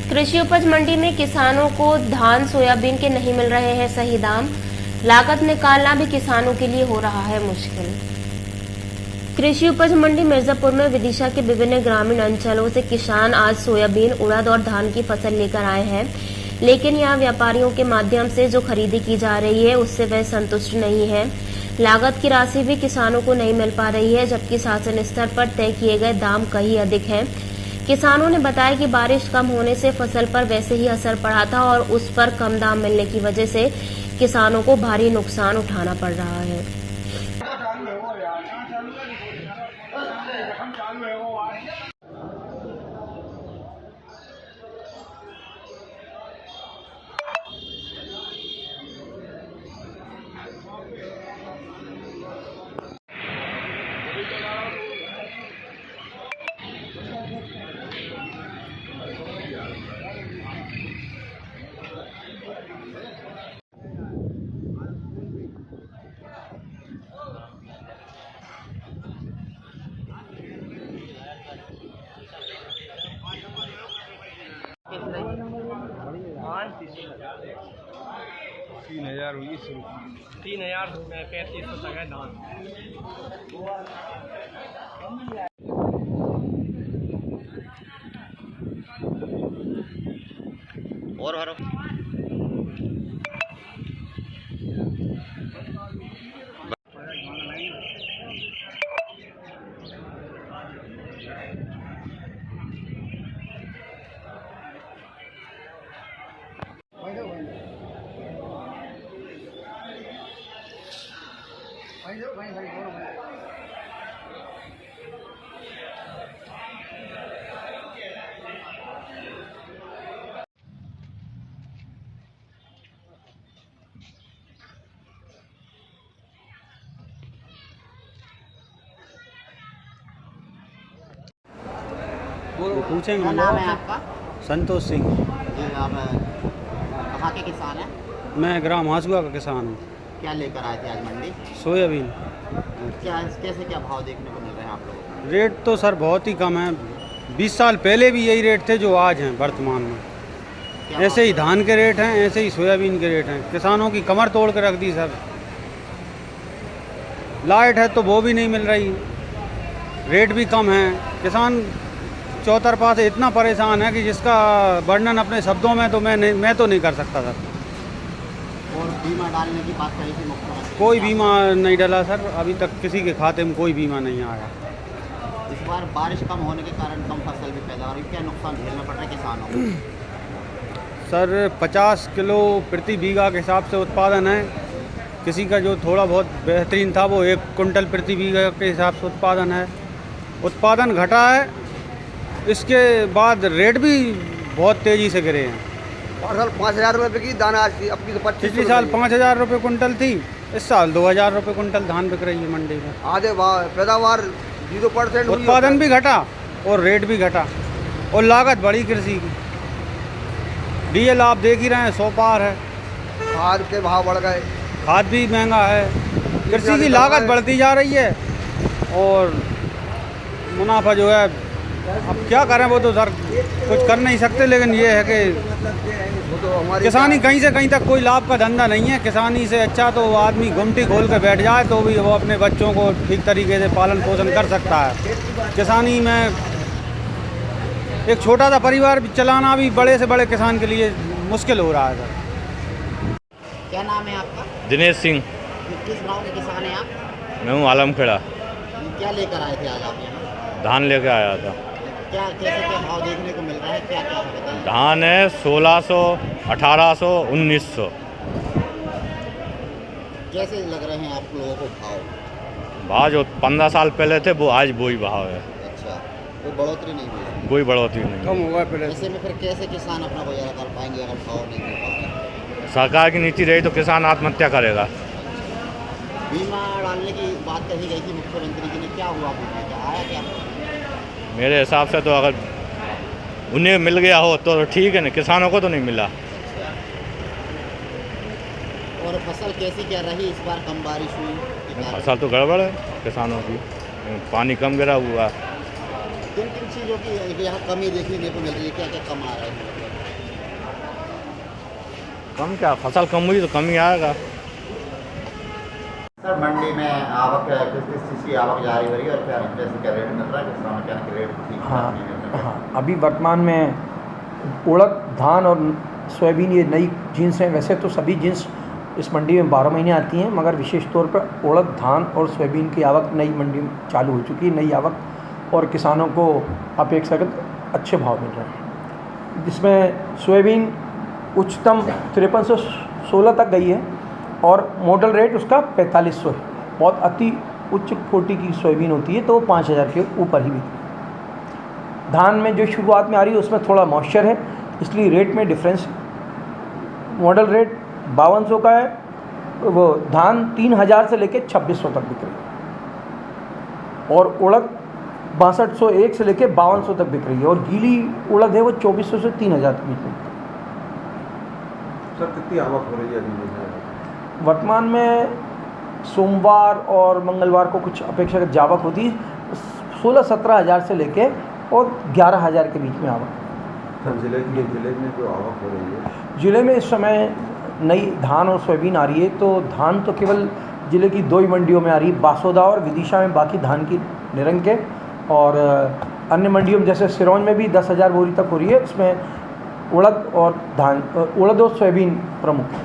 कृषि उपज मंडी में किसानों को धान सोयाबीन के नहीं मिल रहे हैं सही दाम। लागत निकालना भी किसानों के लिए हो रहा है मुश्किल। कृषि उपज मंडी मिर्जापुर में विदिशा के विभिन्न ग्रामीण अंचलों से किसान आज सोयाबीन, उड़द और धान की फसल लेकर आए हैं, लेकिन यहां व्यापारियों के माध्यम से जो खरीदी की जा रही है उससे वे संतुष्ट नहीं है। लागत की राशि भी किसानों को नहीं मिल पा रही है, जबकि शासन स्तर पर तय किए गए दाम कहीं अधिक हैं। किसानों ने बताया कि बारिश कम होने से फसल पर वैसे ही असर पड़ा था और उस पर कम दाम मिलने की वजह से किसानों को भारी नुकसान उठाना पड़ रहा है। हाँ 3000 हुई 3000 3500 तक है धान। और भरो पूछेंगे। क्या नाम है आपका? संतोष सिंह। जी आप कहाँ के किसान हैं? मैं ग्राम हासुआ का किसान हूँ। क्या लेकर आए थे आज मंडी? सोयाबीन। कैसे क्या भाव देखने को मिल रहे हैं आप लोग? रेट तो सर बहुत ही कम है। 20 साल पहले भी यही रेट थे जो आज हैं वर्तमान में। ऐसे ही धान के रेट हैं, ऐसे ही सोयाबीन के रेट हैं। किसानों की कमर तोड़ कर रख दी सर। लाइट है तो वो भी नहीं मिल रही, रेट भी कम है। किसान चौतरफा से इतना परेशान है कि जिसका वर्णन अपने शब्दों में तो मैं तो नहीं कर सकता सर। और बीमा डालने की बात कही थी मुख्यमंत्री? कोई बीमा नहीं डाला सर, अभी तक किसी के खाते में कोई बीमा नहीं आया। इस बार बारिश कम होने के कारण कम फसल भी पैदा हो रही है, क्या नुकसान झेलना पड़ रहा है किसानों को? सर 50 किलो प्रति बीघा के हिसाब से उत्पादन है। किसी का जो थोड़ा बहुत बेहतरीन था वो 1 कुंटल प्रति बीघा के हिसाब से उत्पादन है। उत्पादन घटा है, इसके बाद रेट भी बहुत तेज़ी से गिरे हैं। साल 5000 रुपये की दाना आज थी, अपनी तो 25। पिछले साल 5000 रुपये कुंटल थी, इस साल 2000 रुपये कुंटल धान बिक रही है मंडी में। आधे पैदावार 0% हुई। उत्पादन भी घटा और रेट भी घटा और लागत बढ़ी कृषि की। डीएल आप देख ही रहे हैं 100 पार है। खाद के भाव बढ़ गए, खाद भी महंगा है। कृषि की लागत बढ़ती जा रही है और मुनाफा जो है, अब क्या करें वो तो सर कुछ कर नहीं सकते, लेकिन ये है कि वो तो हमारी किसानी कहीं से कहीं तक कोई लाभ का धंधा नहीं है। किसानी से अच्छा तो आदमी गुमटी खोल कर बैठ जाए तो भी वो अपने बच्चों को ठीक तरीके से पालन पोषण कर सकता है। किसानी में एक छोटा सा परिवार चलाना भी बड़े से बड़े किसान के लिए मुश्किल हो रहा है सर। क्या नाम है आपका? दिनेश सिंह। किस गाँव के किसान हैं आप? मैं हूँ आलमखेड़ा। क्या लेकर आए थे आज आप यहाँ? धान लेके आया था। कैसे क्या भाव देखने को मिल रहा है, क्या क्या है बताइए? धान है 1600, 1800, 1900। कैसे लग रहे हैं आप लोगों को भाव? भाव जो 15 साल पहले थे वो आज वही भाव है, अच्छा, कोई बढ़ोतरी नहीं हुई? कोई बढ़ोतरी नहीं। कम हुआ पहले। ऐसे में फिर कैसे किसान अपना गुजारा कर पाएंगे अगर भाव नहीं मिल पाएंगे? सरकार की नीति रही तो किसान आत्महत्या करेगा। बीमा डालने की बात कही गई थी मुख्यमंत्री जी ने, क्या हुआ बीमा, क्या आया क्या? मेरे हिसाब से तो अगर उन्हें मिल गया हो तो ठीक है ना, किसानों को तो नहीं मिला। और फसल कैसी क्या रही इस बार, कम बारिश हुई? फसल तो गड़बड़ है किसानों की, पानी कम गिरा हुआ। किन किन चीज़ों की यहाँ कमी देखने को मिल रही है, क्या क्या कम आ रहा है? कम क्या, फसल कम हुई तो कम ही आएगा। सर मंडी में आवक किस किस चीज़ की आवक जारी हो रही है और क्या जैसे क्या रेट मिल रहा है, किसानों क्या रेट ठीक हाँ नहीं मिल रहा है? हाँ, अभी वर्तमान में उड़द, धान और सोयाबीन ये नई जीन्स हैं। वैसे तो सभी जीन्स इस मंडी में 12 महीने आती हैं, मगर विशेष तौर पर उड़द, धान और सोयाबीन की आवक नई मंडी में चालू हो चुकी है, नई आवक, और किसानों को अपेक्षाकृत अच्छे भाव मिल रहे हैं। जिसमें सोयाबीन उच्चतम 5316 तक गई है और मॉडल रेट उसका 4500 है। बहुत अति उच्च कोटि की सोयाबीन होती है तो 5000 के ऊपर ही बिकती है। धान में जो शुरुआत में आ रही है उसमें थोड़ा मॉइस्चर है, इसलिए रेट में डिफरेंस। मॉडल रेट 5200 का है, वो धान 3000 से लेकर 2600 तक बिक रही है, और उड़द 6201 से लेकर 5200 तक बिक रही है, और गीली उड़द है वो 2400 से 3000 तक बिक रही है। सर कितनी आवक हो रही है अभी? वर्तमान में सोमवार और मंगलवार को कुछ अपेक्षाकृत जावक होती है, 16-17 हज़ार से लेके और 11 हज़ार के बीच में आवक। सर जिले में जो आवक हो रही है, ज़िले में इस समय नई धान और सोयाबीन आ रही है, तो धान तो केवल ज़िले की 2 ही मंडियों में आ रही है, बासोदा और विदिशा में, बाकी धान की निरंक है। और अन्य मंडियों में जैसे सिरौंज में भी 10,000 बोरी तक हो रही है, उसमें उड़द और सोयाबीन प्रमुख है।